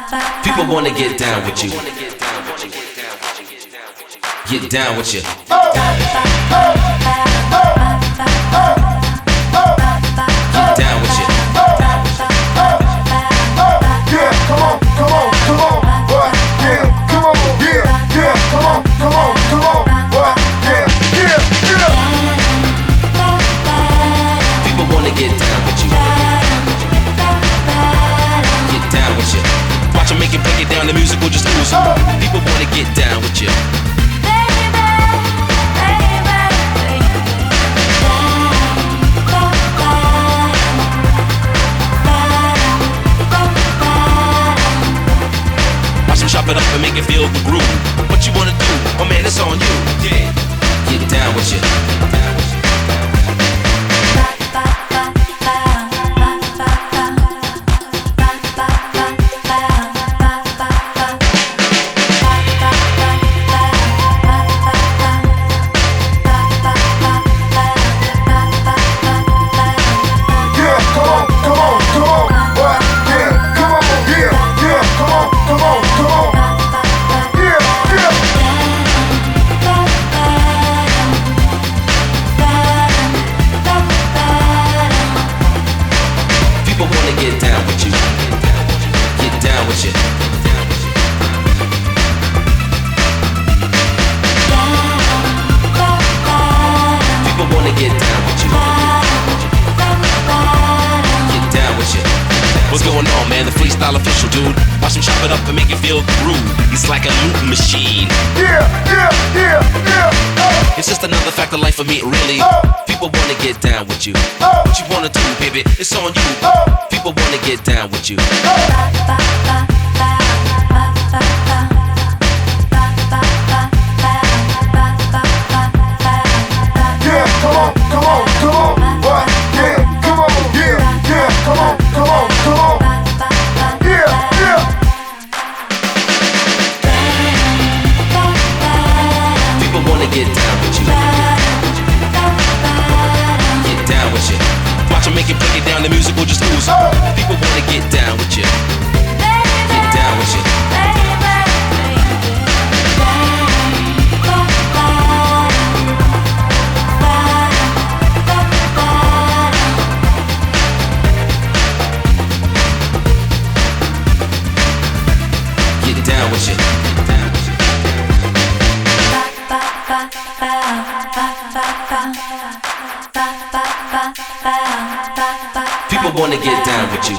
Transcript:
People wanna get down with you. Get down with you. Get down with you. Yeah, come on, come on, come on. What? Yeah, come on, yeah, yeah, come on, come on, come on. What? Yeah, yeah, yeah. People wanna get down with you. Get down with you. Watch 'em make it, break it down. The music will just ooze. People wanna get down with you. Chop it up and make it feel the groove. What you wanna do? Oh man, it's on you. Yeah. Get down with you. Official dude, watch him chop it up and make it feel the groove. It's like a loop machine. Yeah, yeah, yeah, yeah. It's just another fact of life for me, really. People wanna get down with you. What you wanna do, baby? It's on you. People wanna get down with you. Yeah, come on, come on, come on. What? Yeah, come on, yeah, yeah, come on, come on, come on. Get down with you. Get down with you. Watch 'em make it, break it down. The music will just ooze. People wanna get down with you. Get down with you. Get down with you. People wanna get down with you.